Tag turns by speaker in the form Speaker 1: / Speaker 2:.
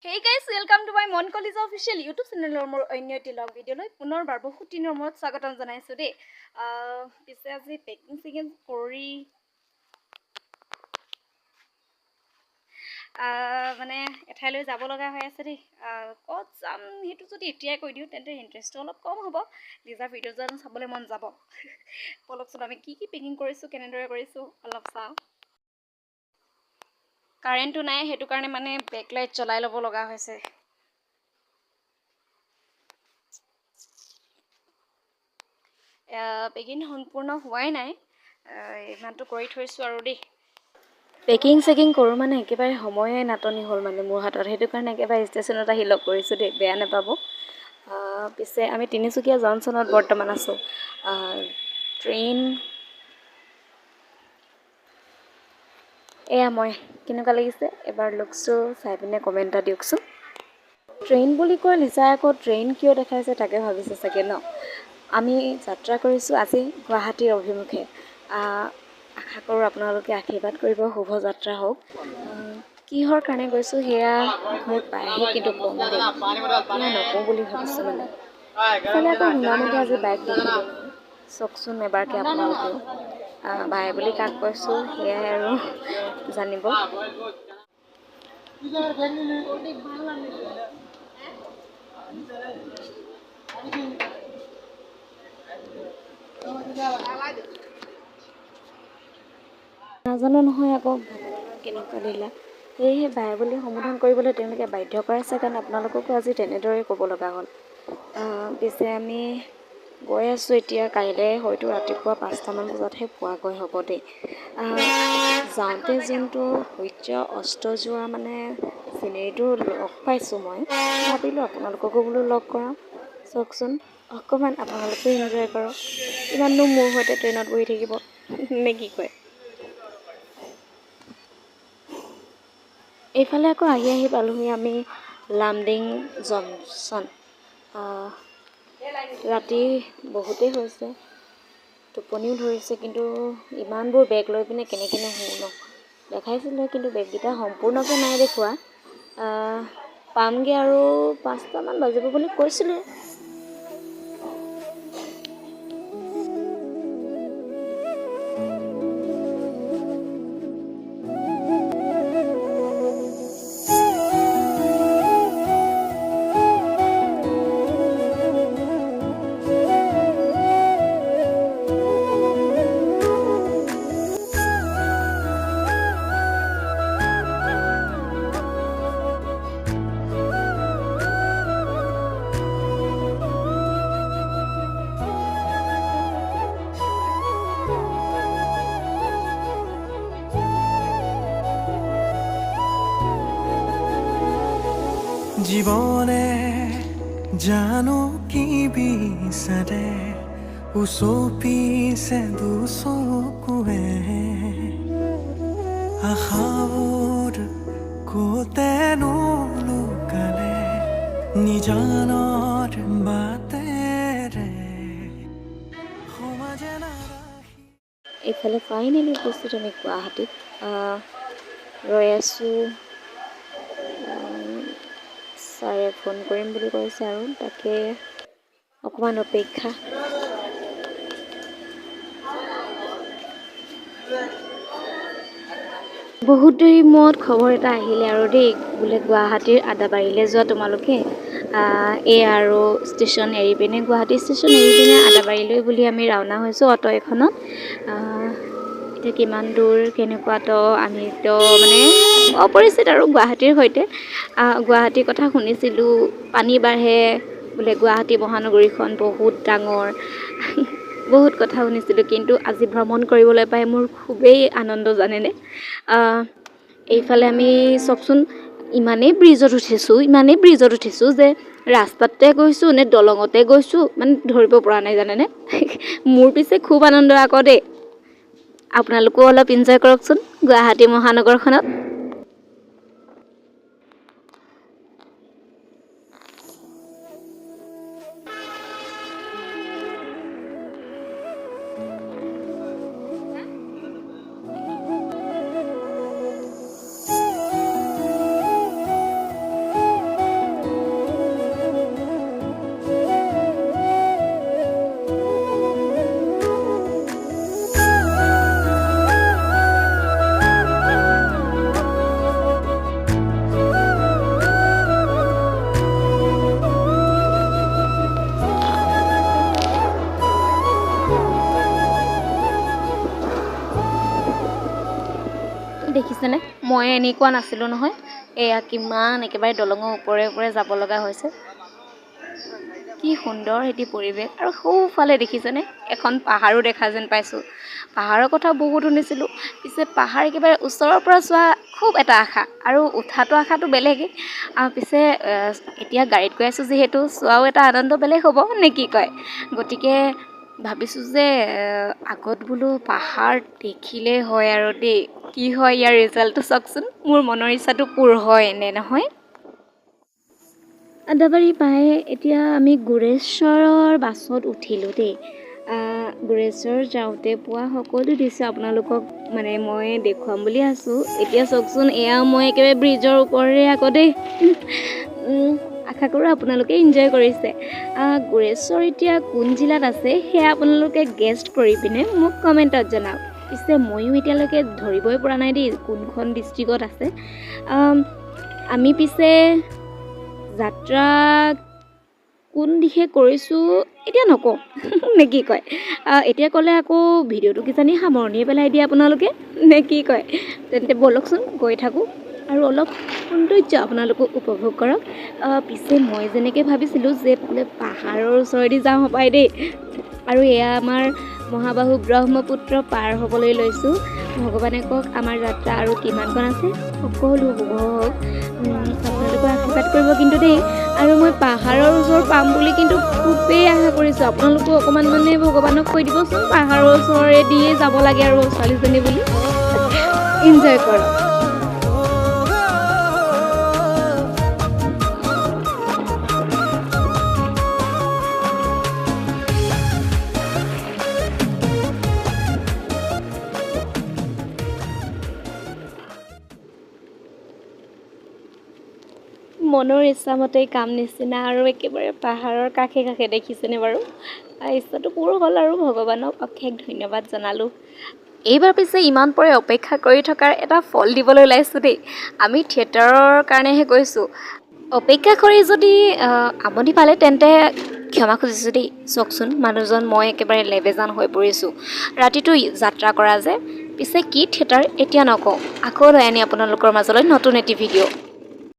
Speaker 1: Hey guys, welcome to my Mon College official YouTube channel or more অন্যটি লগ ভিডিঅ'লৈ পুনৰবাৰ বহুত দিনৰ মূৰত স্বাগতম জনাইছো দেই। পিছে আজি পেকিং সিকিং কৰি মানে এঠাইলৈ যাব লগা হৈ আছে দেই। ক'ত যাম সেইটো যদি এতিয়াই কৈ দিওঁ তেন্তে ইণ্টাৰেষ্টটো অলপ কম হ'ব। লিজাৰ ভিডিঅ' যেন চাবলৈ মন যাব। বলকচোন আমি কি পেকিং কৰিছোঁ কেনেদৰে কৰিছোঁ অলপ চাওঁ। কাৰেণ্টটো নাই সেইটো কাৰণে মানে বেকলাইট জ্বলাই ল'ব লগা হৈছে। পেকিং সম্পূৰ্ণ হোৱাই নাই, ইমানটো কৰি থৈছোঁ আৰু দেই। পেকিং চেকিং কৰোঁ মানে একেবাৰে সময়ে নাটনি হ'ল মানে মোৰ হাতত, সেইটো কাৰণে একেবাৰে ষ্টেচনত আহি লগ কৰিছোঁ দেই, বেয়া নাপাব। পিছে আমি তিনিচুকীয়া জংচনত বৰ্তমান আছোঁ। ট্ৰেইন এয়া মই কেনেকুৱা লাগিছে এবাৰ লুকছটো চাই পিনে কমেণ্ট এটা দিয়কচোন। ট্ৰেইন বুলি কৈ লিজাই আকৌ ট্ৰেইন কিয় দেখাইছে তাকে ভাবিছে চাগে ন। আমি যাত্ৰা কৰিছোঁ আজি গুৱাহাটীৰ অভিমুখে। আশা কৰোঁ আপোনালোকে আশীৰ্বাদ কৰিব, শুভযাত্ৰা হওক। কিহৰ কাৰণে গৈছোঁ সেয়া ঘৰত পায়হে কিন্তু কম দেই, সেয়া নকওঁ বুলি ভাবিছোঁ মানে। ইফালে আকৌ শুনামতে আজি বাইক দেখিলোঁ, চাওকচোন এবাৰকে আপোনালোকেও। বাই বুলি কাক কৈছোঁ সেয়াই আৰু জানিব। নাজানো নহয় আকৌ ভগৱানৰ কেনেকুৱা লীলা, সেয়েহে বাই বুলি সম্বোধন কৰিবলৈ তেওঁলোকে বাধ্য কৰাইছে কাৰণে আপোনালোককো আজি তেনেদৰেই ক'ব লগা হ'ল। পিছে আমি গৈ আছোঁ এতিয়া, কাইলৈ হয়তো ৰাতিপুৱা 5টামান বজাতহে পোৱাগৈ হ'ব দেই। যাওঁতে যোনটো সূৰ্য অস্ত যোৱা মানে চিনেৰীটো লগ পাইছোঁ, মই ভাবিলোঁ আপোনালোককো বোলো লগ কৰাওঁ। চাওকচোন অকণমান আপোনালোকেও এনজয় কৰক, কিমাননো মোৰ সৈতে ট্ৰেইনত বহি থাকিব নে কি কয়। এইফালে আকৌ আহি পালোহি আমি লামডিং জংচন। ৰাতি বহুতেই হৈছে, টোপনিও ধৰিছে, কিন্তু ইমানবোৰ বেগ লৈ পিনে কেনেকৈনো শুওঁ ন। দেখাইছিলে কিন্তু বেগকেইটা সম্পূৰ্ণকৈ নাই দেখুওৱা। পামগৈ আৰু 5টামান বাজিব বুলি কৈছিলে।
Speaker 2: জীবনে জানো কি বিচাৰে, উচপিছে দুচকুৱে আশাবোৰ ক'তেনো লুকালে নিজানৰ বাটেৰে সমাজে নাৰাখি।
Speaker 1: এইফালে ফাইনেলি উপস্থিত আমি গুৱাহাটীত ৰৈ আছোঁ। ছাৰে ফোন কৰিম বুলি কৈছে আৰু তাকে অকণমান অপেক্ষা। বহুত দেৰি মূৰত খবৰ এটা আহিলে আৰু দেই, বোলে গুৱাহাটীৰ আদাবাৰীলৈ যোৱা তোমালোকে। এই আৰু ষ্টেচন এৰি পিনে, গুৱাহাটী ষ্টেচন এৰি পিনে আদাবাৰীলৈ বুলি আমি ৰাওনা হৈছোঁ অটো এখনত। এতিয়া কিমান দূৰ কেনেকুৱাতো আমিতো মানে অপৰিচিত আৰু গুৱাহাটীৰ সৈতে। গুৱাহাটীৰ কথা শুনিছিলোঁ, পানী বাঢ়ে বোলে, গুৱাহাটী মহানগৰীখন বহুত ডাঙৰ, বহুত কথা শুনিছিলোঁ, কিন্তু আজি ভ্ৰমণ কৰিবলৈ পাই মোৰ খুবেই আনন্দ জানেনে। এইফালে আমি চাওকচোন ইমানেই ব্ৰিজত উঠিছোঁ যে ৰাস্তাতে গৈছোঁ নে দলঙতে গৈছোঁ মানে ধৰিব পৰা নাই জানেনে। মোৰ পিছে খুব আনন্দ আকৌ দেই, আপোনালোকেও অলপ এনজয় কৰকচোন গুৱাহাটী মহানগৰখনত। মই এনেকুৱা নাছিলোঁ নহয় এয়া কিমান একেবাৰে দলঙৰ ওপৰে ওপৰে যাব লগা হৈছে কি সুন্দৰ এটি পৰিৱেশ আৰু সৌফালে দেখিছেনে এখন পাহাৰো দেখা যেন পাইছোঁ পাহাৰৰ কথা বহুত শুনিছিলোঁ পিছে পাহাৰ একেবাৰে ওচৰৰ পৰা চোৱা খুব এটা আশা আৰু উঠাটো আশাটো বেলেগেই পিছে এতিয়া গাড়ীত গৈ আছোঁ যিহেতু চোৱাও এটা আনন্দ বেলেগ হ'ব নে কি কয় গতিকে ভাবিছোঁ যে আগত বোলো পাহাৰ দেখিলে হয় আৰু দেই কি হয় ইয়াৰ ৰিজাল্টটো চাওকচোন মোৰ মনৰ ইচ্ছাটো পূৰ হয় নে নহয় আদাবাৰী পাই এতিয়া আমি গুৰেশ্বৰৰ বাছত উঠিলোঁ দেই গুৰেশ্বৰ যাওঁতে পোৱা সকলো দৃশ্য আপোনালোকক মানে মই দেখুৱাম বুলি আছোঁ এতিয়া চাওকচোন এয়া মই একেবাৰে ব্ৰিজৰ ওপৰেৰে আকৌ দেই আশা কৰোঁ আপোনালোকে এনজয় কৰিছে গুৰেশ্বৰ এতিয়া কোন জিলাত আছে সেয়া আপোনালোকে গেষ্ট কৰি পিনে মোক কমেণ্টত জনাওক পিছে ময়ো এতিয়ালৈকে ধৰিবই পৰা নাই দেই কোনখন ডিষ্ট্ৰিক্টত আছে আমি পিছে যাত্ৰা কোন দিশে কৰিছোঁ এতিয়া নকওঁ নে কি কয় এতিয়া ক'লে আকৌ ভিডিঅ'টো কিজানি সামৰণিয়ে পেলাই দিয়ে আপোনালোকে নে কি কয় তেন্তে ব'লকচোন গৈ থাকোঁ আৰু অলপ সৌন্দৰ্য আপোনালোকো উপভোগ কৰক পিছে মই যেনেকৈ ভাবিছিলোঁ যে বোলে পাহাৰৰ ওচৰেদি যাওঁ হপায় দেই আৰু এয়া আমাৰ মহাবাহু ব্ৰহ্মপুত্ৰ পাৰ হ'বলৈ লৈছোঁ ভগৱানে কওক আমাৰ যাত্ৰা আৰু কিমানকণ আছে সকলো শুভ হওক আপোনালোকৰ আশীৰ্বাদ কৰিব কিন্তু দেই আৰু মই পাহাৰৰ ওচৰ পাম বুলি কিন্তু খুবেই আশা কৰিছোঁ আপোনালোকো অকণমান মানে ভগৱানক কৈ দিবচোন পাহাৰৰ ওচৰেদিয়ে যাব লাগে আৰু ছোৱালীজনী বুলি এনজয় কৰক মনৰ ইচ্ছামতেই কাম নিচিনা আৰু একেবাৰে পাহাৰৰ কাষে কাষে দেখিছেনে বাৰু ইচ্ছাটো পূৰ হ'ল আৰু ভগৱানক অশেষ ধন্যবাদ জনালোঁ এইবাৰ পিছে ইমান পৰে অপেক্ষা কৰি থকাৰ এটা ফল দিবলৈ ওলাইছোঁ দেই আমি থিয়েটাৰৰ কাৰণেহে গৈছোঁ অপেক্ষা কৰি যদি আমনি পালে তেন্তে ক্ষমা খুজিছোঁ দেই চাওকচোন মানুহজন মই একেবাৰে লেবেজান হৈ পৰিছোঁ ৰাতিটো যাত্ৰা কৰা যে পিছে কি থিয়েটাৰ এতিয়া নকওঁ আকৌ লৈ আনি আপোনালোকৰ মাজলৈ নতুন এটি ভিডিঅ'